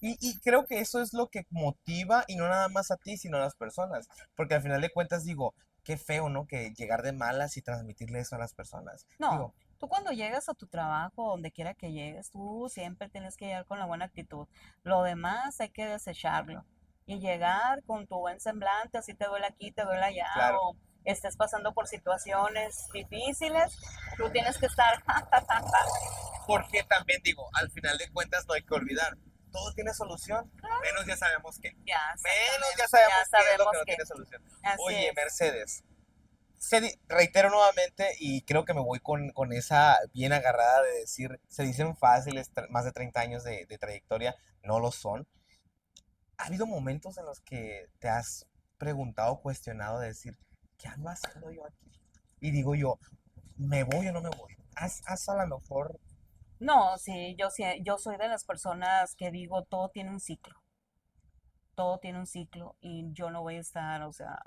Y creo que eso es lo que motiva y no nada más a ti, sino a las personas. Porque al final de cuentas digo, qué feo, ¿no? Que llegar de malas y transmitirle eso a las personas. No, Digo, tú cuando llegas a tu trabajo, donde quiera que llegues, tú siempre tienes que llegar con la buena actitud. Lo demás hay que desecharlo y llegar con tu buen semblante, así te duele aquí, te duele allá, claro. o estés pasando por situaciones difíciles, tú tienes que estar, Porque también digo, al final de cuentas no hay que olvidar, todo tiene solución, menos ya sabemos qué. ya, Menos ya exactamente, ya sabemos qué es lo que sabemos no que tiene solución. así Oye, es. Mercedes, reitero nuevamente y creo que me voy con esa bien agarrada de decir, se dicen fáciles, más de 30 años de trayectoria, no lo son. ¿Ha habido momentos en los que te has preguntado, cuestionado de decir, ¿qué ando haciendo yo aquí? Y digo yo, ¿me voy o no me voy? Haz a lo mejor, No, sí, yo soy de las personas que digo, todo tiene un ciclo y yo no voy a estar, o sea,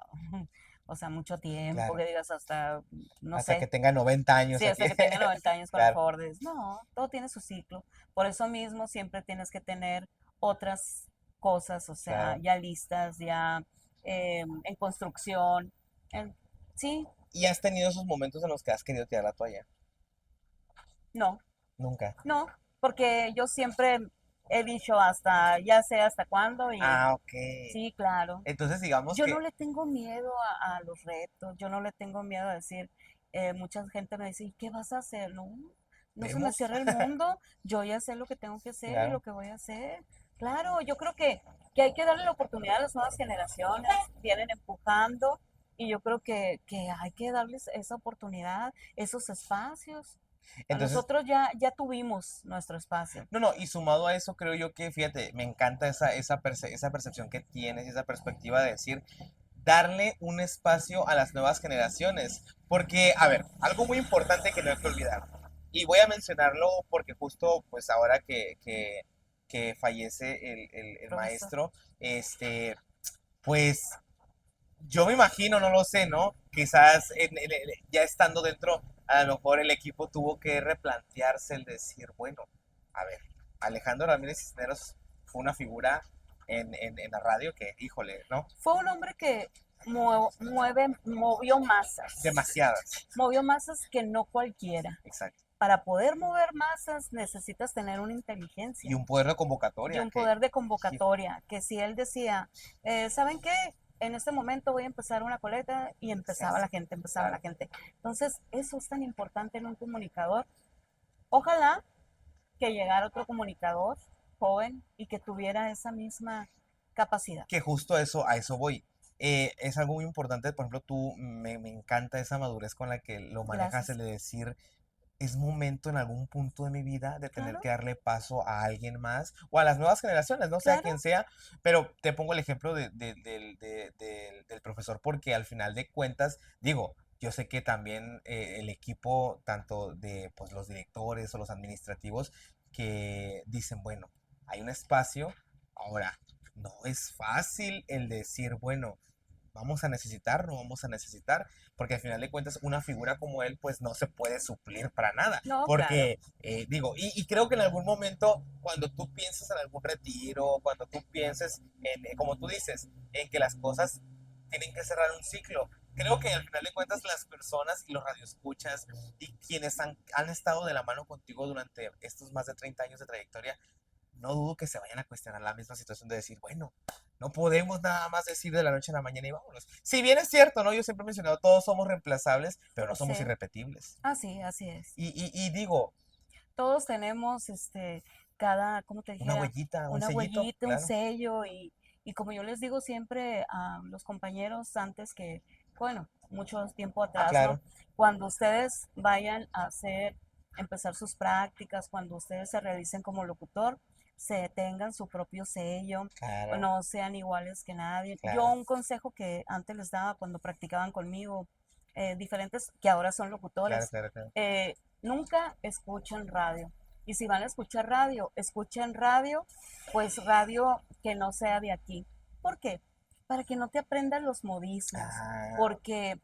o sea, mucho tiempo, Claro. que digas hasta, no Hasta que sé, tenga 90 años sí, aquí. hasta que tenga 90 años con el Claro. Fordes. No, todo tiene su ciclo. Por eso mismo siempre tienes que tener otras cosas, o sea, Claro. ya listas, ya en construcción. en- sí, ¿Y has tenido esos momentos en los que has querido tirar la toalla? no, Nunca. no, porque yo siempre he dicho hasta, ya sé hasta cuándo y Ah, ok. sí, claro. Entonces digamos Yo no que, le tengo miedo a los retos, yo no le tengo miedo a decir, mucha gente me dice, ¿y qué vas a hacer? No, no se me vemos, cierra el mundo, yo ya sé lo que tengo que hacer y lo claro. que voy a hacer. Claro, yo creo que hay que darle la oportunidad a las nuevas generaciones, vienen empujando y yo creo que hay que darles esa oportunidad, esos espacios. A Entonces, nosotros ya tuvimos nuestro espacio. no, no, y sumado a eso, creo yo que, fíjate, me encanta esa percepción que tienes y esa perspectiva de decir, darle un espacio a las nuevas generaciones. Porque, a ver, algo muy importante que no hay que olvidar, y voy a mencionarlo porque justo, pues ahora que fallece el Profesor. maestro, pues yo me imagino, no lo sé, ¿no? Quizás ya estando dentro, a lo mejor el equipo tuvo que replantearse el decir, bueno, a ver, Alejandro Ramírez Cisneros fue una figura en la radio que, híjole, ¿no? Fue un hombre que Demasiadas. movió masas que no cualquiera. Exacto. Para poder mover masas necesitas tener una Y inteligencia un poder de y convocatoria un que, poder de híjole, convocatoria, que si él decía, ¿saben qué? En este momento voy a empezar una coleta y se empezaba la hace, gente, empezaba la claro. gente. Entonces, eso es tan importante en un comunicador. Ojalá que llegara otro comunicador joven y que tuviera esa misma capacidad. Que justo a eso voy. Es algo muy importante, por ejemplo, me encanta esa madurez con la que lo manejas, el Gracias. de decir, es momento en algún punto de mi vida de tener Claro, que darle paso a alguien más o a las nuevas generaciones, no sé a quién claro. sea, pero te pongo el ejemplo del profesor porque al final de cuentas, digo, yo sé que también el equipo, tanto de pues, los directores o los administrativos, que dicen, bueno, hay un espacio, ahora, no es fácil el decir, bueno, vamos a necesitar, no vamos a necesitar, porque al final de cuentas una figura como él pues no se puede suplir para nada, No, claro. porque digo, y creo que en algún momento cuando tú pienses en algún retiro, cuando tú pienses en, como tú dices, en que las cosas tienen que cerrar un ciclo, creo que al final de cuentas las personas y los radioescuchas y quienes han estado de la mano contigo durante estos más de 30 años de trayectoria, no dudo que se vayan a cuestionar la misma situación de decir, bueno, no podemos nada más decir de la noche a la mañana y vámonos. Si bien es cierto, ¿no? Yo siempre he mencionado, todos somos reemplazables, pero no somos Sí, irrepetibles. así es. Y digo, Todos tenemos cada, ¿cómo te una dijera? huellita, un Una sellito, huellita, un claro, sello y como yo les digo siempre a los compañeros antes que, bueno, mucho tiempo atrás, ¿no? claro, Cuando ustedes vayan a empezar sus prácticas, cuando ustedes se realicen como locutor, se tengan su propio sello, claro, no sean iguales que nadie. Yo claro, un consejo que antes les daba cuando practicaban conmigo, diferentes que ahora son claro, locutores, claro, claro. nunca escuchen radio. Y si van a escuchar radio, escuchen radio, pues radio que no sea de aquí. ¿Por qué? Para que no te aprendan los modismos. Ah, Porque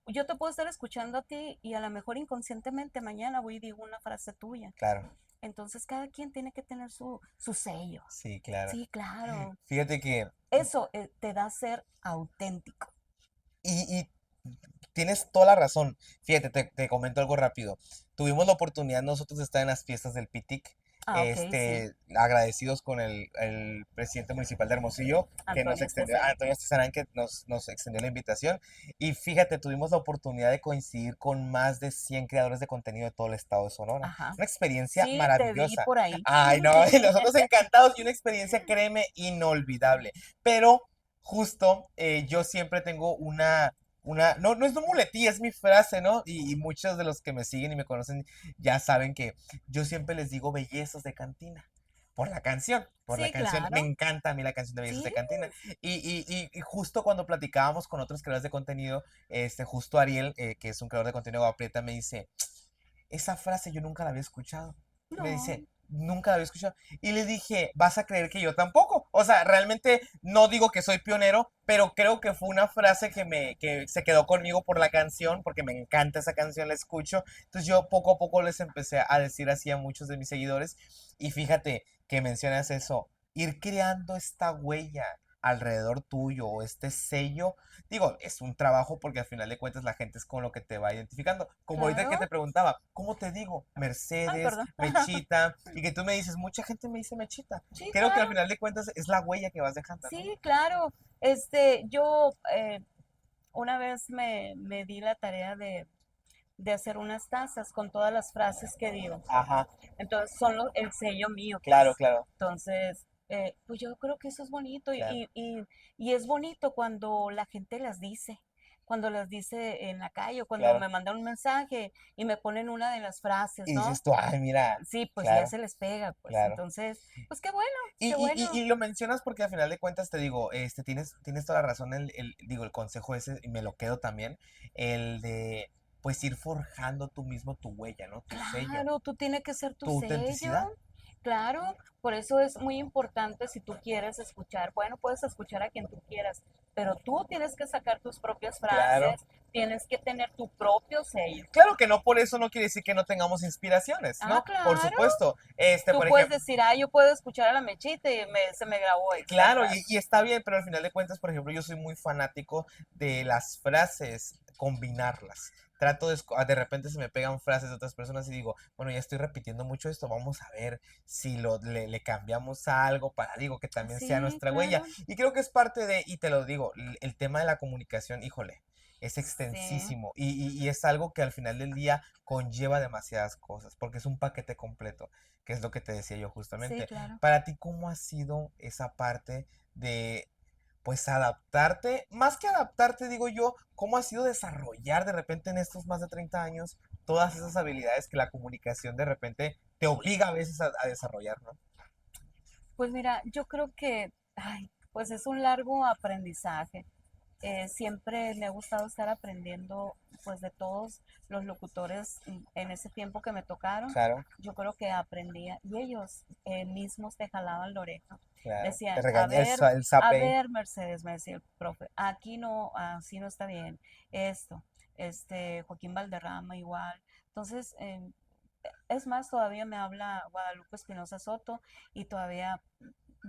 yo te puedo estar escuchando a ti y a lo mejor inconscientemente mañana voy y digo una frase tuya. claro, Entonces cada quien tiene que tener su sello. sí, claro. Sí, claro. Fíjate que, Eso te da a ser auténtico. y tienes toda la razón. Fíjate, te comento algo rápido. Tuvimos la oportunidad nosotros de estar en las fiestas del PITIC, Ah, ok, sí. agradecidos con el presidente municipal de Hermosillo, que nos Antonio extendió, Estezarán. Antonio Cesarán, que nos extendió la invitación. Y fíjate, tuvimos la oportunidad de coincidir con más de 100 creadores de contenido de todo el estado de Sonora. Ajá. Una experiencia Sí, te vi maravillosa. por ahí. Ay, no, y nosotros encantados y una experiencia, créeme, inolvidable. Pero justo yo siempre tengo no, no es una muletilla, es mi frase, ¿no? Y muchos de los que me siguen y me conocen ya saben que yo siempre les digo bellezas de cantina. Por la Sí, canción, me claro. encanta a mí la canción de Bellezas Sí, de Cantina. Y justo cuando platicábamos con otros creadores de contenido, justo Ariel, que es un creador de contenido de Agua Prieta, me dice, esa frase yo nunca la había escuchado. Me no, dice, nunca la había escuchado. Y le dije, vas a creer que yo tampoco. O sea, realmente no digo que soy pionero, pero creo que fue una frase que se quedó conmigo por la canción, porque me encanta esa canción, la escucho. Entonces yo poco a poco les empecé a decir así a muchos de mis seguidores. Y fíjate que mencionas eso, ir creando esta huella alrededor tuyo o este sello, digo, es un trabajo porque al final de cuentas la gente es con lo que te va identificando. Como ahorita que Claro. te preguntaba, ¿cómo te digo? Ay, Mercedes, perdón. Mechita, y que tú me dices, mucha gente me dice Mechita. Sí, Creo que al claro. final de cuentas es la huella que vas dejando, ¿no? Sí, claro. Yo una vez me di la tarea de hacer unas tazas con todas las frases que digo. Ajá, Entonces son el sello mío, claro, pues. claro, Entonces, pues yo creo que eso es bonito claro. y es bonito cuando la gente cuando las dice en la calle o cuando Claro. me mandan un mensaje y me ponen una de las frases, Y ¿no? dices tú, ay, mira, Sí, pues ya claro, se les pega, pues. claro. Entonces, pues qué bueno, Y, qué y, y, bueno. y lo mencionas porque al final de cuentas te digo, tienes toda la razón, digo, el consejo ese, y me lo quedo también, el de, pues, ir forjando tú mismo tu huella, ¿no? Tu sello, Claro, tú tienes que ser tu tu sello. autenticidad. Claro, por eso es muy importante si tú quieres escuchar. Bueno, puedes escuchar a quien tú quieras, pero tú tienes que sacar tus propias Claro. frases, tienes que tener tu propio sello. Claro que no por eso no quiere decir que no tengamos inspiraciones, Ah, ¿no? Por claro. supuesto. Tú Por puedes ejemplo, decir, ah, yo puedo escuchar a la Mechita y se me grabó esta claro, frase. y está bien, pero al final de cuentas, por ejemplo, yo soy muy fanático de las frases, combinarlas. De repente se me pegan frases de otras personas y digo, bueno, ya estoy repitiendo mucho esto, vamos a ver si le cambiamos algo para, digo, que también sea Sí, nuestra huella. claro. Y creo que es parte de, y te lo digo, el tema de la comunicación, híjole, es Sí, extensísimo y es algo que al final del día conlleva demasiadas cosas, porque es un paquete completo, que es lo que te decía yo sí, justamente. claro. Para ti, ¿cómo ha sido esa parte de, pues, adaptarte? Más que adaptarte, digo yo, ¿cómo ha sido desarrollar de repente en estos más de 30 años todas esas habilidades que la comunicación de repente te obliga a veces a desarrollar, ¿no? Pues mira, yo creo que, ay, pues es un largo aprendizaje. Siempre me ha gustado estar aprendiendo pues de todos los locutores en ese tiempo que me tocaron. Claro, Yo creo que aprendía y ellos mismos te jalaban la oreja. claro. Te Decían, regañé el a zape. ver, Mercedes, me decía el profe, aquí no, así no está bien. Esto, Joaquín Valderrama igual. Entonces, es más, todavía me habla Guadalupe Espinosa Soto y todavía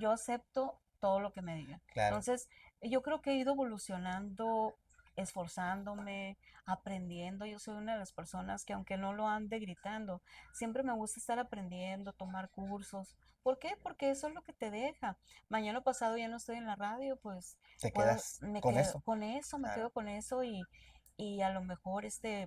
yo acepto todo lo que me digan. Claro. Entonces, yo creo que he ido evolucionando, esforzándome, aprendiendo. Yo soy una de las personas que aunque no lo ande gritando, siempre me gusta estar aprendiendo, tomar cursos. ¿Por qué? Porque eso es lo que te deja. Mañana pasado ya no estoy en la radio, pues Te puedo, quedas me con quedo eso. con eso, me Claro. quedo con eso y a lo mejor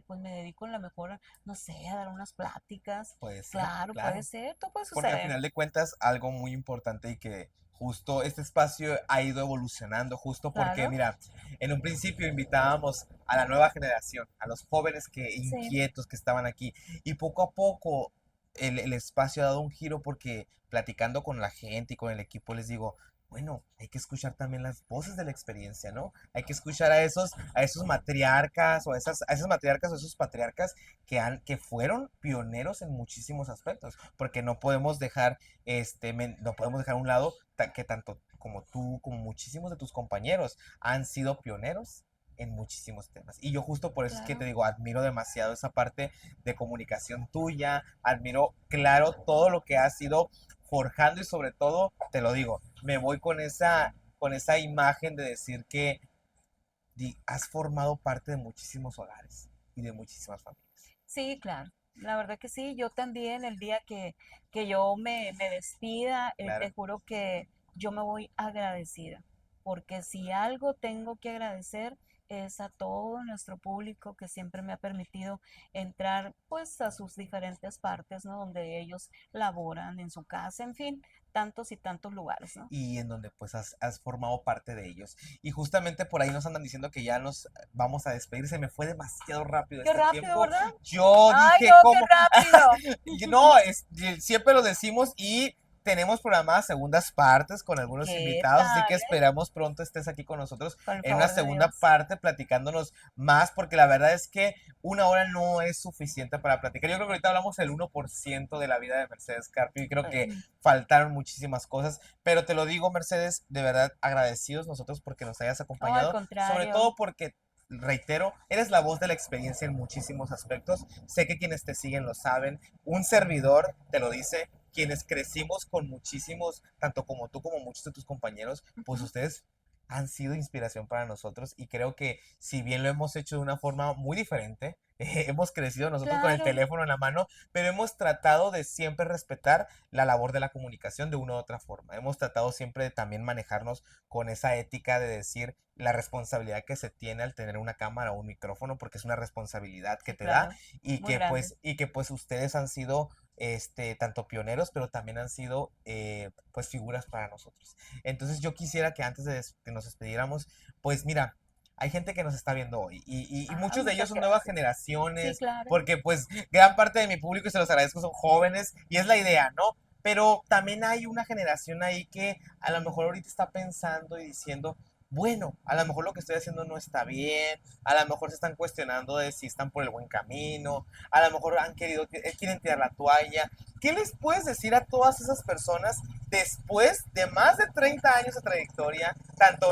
pues me dedico a lo mejor, no sé, a dar unas pláticas. Puede ser, Claro, puede claro. ser, todo puede Porque al suceder. final de cuentas, algo muy importante y que justo este espacio ha ido evolucionando, justo porque, Claro, mira, en un principio invitábamos a la nueva generación, a los jóvenes sí, inquietos que estaban aquí, y poco a poco el espacio ha dado un giro porque platicando con la gente y con el equipo les digo, bueno, hay que escuchar también las voces de la experiencia, ¿no? Hay que escuchar a esos matriarcas o a esas matriarcas o esos patriarcas que fueron pioneros en muchísimos aspectos, porque no podemos dejar a un lado que tanto como tú, como muchísimos de tus compañeros han sido pioneros en muchísimos temas. Y yo justo por eso es que te claro. digo, admiro demasiado esa parte de comunicación tuya, admiro, claro, todo lo que has ido forjando y sobre todo, te lo digo, me voy con esa imagen de decir que has formado parte de muchísimos hogares y de muchísimas familias. Sí, claro. La verdad que sí, yo también el día que yo me despida, te Claro. juro que yo me voy agradecida, porque si algo tengo que agradecer es a todo nuestro público que siempre me ha permitido entrar pues a sus diferentes partes, ¿no? Donde ellos laboran en su casa, en fin, tantos y tantos lugares, ¿no? Y en donde pues has formado parte de ellos. Y justamente por ahí nos andan diciendo que ya nos vamos a despedir. Se me fue demasiado rápido Qué este rápido, tiempo. ¿verdad? Yo Ay, dije, no, qué ¿cómo? rápido. No, siempre lo decimos y tenemos programadas segundas partes con algunos ¿Qué invitados, así tal, que esperamos pronto estés aquí con nosotros Con el en una favor de segunda Dios. parte platicándonos más, porque la verdad es que una hora no es suficiente para platicar. Yo creo que ahorita hablamos el 1% de la vida de Mercedes Carpio y creo que Mm, faltaron muchísimas cosas, pero te lo digo, Mercedes, de verdad agradecidos nosotros porque nos hayas No, al acompañado, sobre contrario. todo porque reitero, eres la voz de la experiencia en muchísimos aspectos. Sé que quienes te siguen lo saben. Un servidor te lo dice. Quienes crecimos con muchísimos, tanto como tú como muchos de tus compañeros, pues Ujú. ustedes han sido inspiración para nosotros y creo que si bien lo hemos hecho de una forma muy diferente, hemos crecido nosotros con el Claro, teléfono en la mano, pero hemos tratado de siempre respetar la labor de la comunicación de una u otra forma. Hemos tratado siempre de también manejarnos con esa ética de decir la responsabilidad que se tiene al tener una cámara o un micrófono, porque es una responsabilidad que sí, te da claro. y Muy que grande. pues ustedes han sido tanto pioneros, pero también han sido pues figuras para nosotros. Entonces yo quisiera que antes de que nos despidiéramos, pues mira, hay gente que nos está viendo hoy y Ah, muchos de ellos muchas son nuevas gracias. Sí, generaciones, claro. porque pues gran parte de mi público, y se los agradezco, son jóvenes y es la idea, ¿no? Pero también hay una generación ahí que a lo mejor ahorita está pensando y diciendo, bueno, a lo mejor lo que estoy haciendo no está bien, a lo mejor se están cuestionando de si están por el buen camino, a lo mejor quieren tirar la toalla. ¿Qué les puedes decir a todas esas personas después de más de 30 años de trayectoria, tanto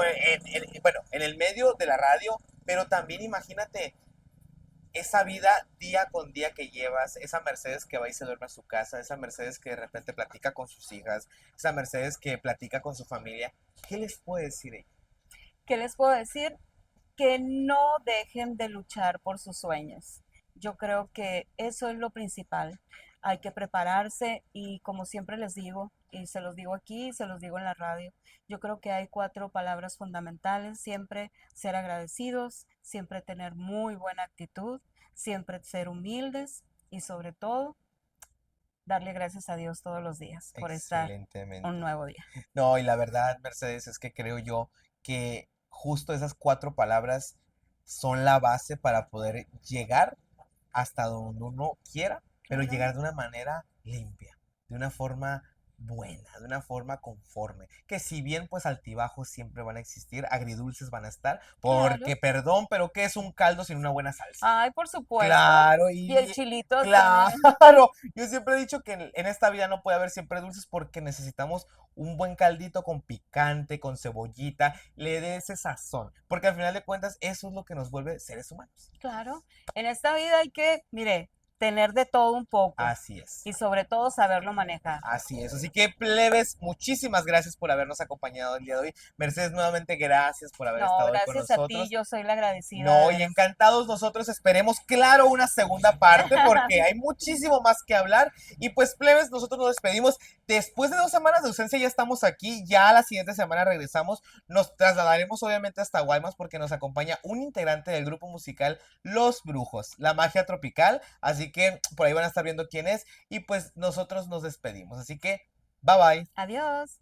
bueno, en el medio de la radio, pero también imagínate esa vida día con día que llevas, esa Mercedes que va y se duerme a su casa, esa Mercedes que de repente platica con sus hijas, esa Mercedes que platica con su familia? ¿Qué les puede decir ella? ¿Qué les puedo decir? Que no dejen de luchar por sus sueños. Yo creo que eso es lo principal. Hay que prepararse y como siempre les digo, y se los digo aquí, y se los digo en la radio, yo creo que hay 4 palabras fundamentales. Siempre ser agradecidos, siempre tener muy buena actitud, siempre ser humildes y sobre todo darle gracias a Dios todos los días por estar un Excelentemente. nuevo día. No, y la verdad, Mercedes, es que creo yo que justo esas 4 palabras son la base para poder llegar hasta donde uno quiera, pero Claro, llegar de una manera limpia, de una forma buena, de una forma conforme. Que si bien pues altibajos siempre van a existir, agridulces van a estar, porque claro. perdón, pero ¿qué es un caldo sin una buena salsa? Ay, por supuesto. Claro, Y el y chilito también. claro, yo siempre he dicho que en esta vida no puede haber siempre dulces porque necesitamos un buen caldito con picante, con cebollita, le dé ese sazón, porque al final de cuentas eso es lo que nos vuelve seres humanos. Claro, en esta vida hay que, mire, tener de todo un poco Así es. y sobre todo saberlo manejar. Así es. Así que, plebes, muchísimas gracias por habernos acompañado el día de hoy. Mercedes, nuevamente gracias por haber No, estado hoy con gracias a ti, nosotros. yo soy la agradecida de No, y veras. encantados nosotros esperemos, claro, una segunda parte porque hay muchísimo más que hablar. Y pues, plebes, nosotros nos despedimos. Después de 2 semanas de ausencia ya estamos aquí, ya la siguiente semana regresamos. Nos trasladaremos obviamente hasta Guaymas porque nos acompaña un integrante del grupo musical Los Brujos, La Magia Tropical. Así que por ahí van a estar viendo quién es y pues nosotros nos despedimos. Así que, bye bye. Adiós.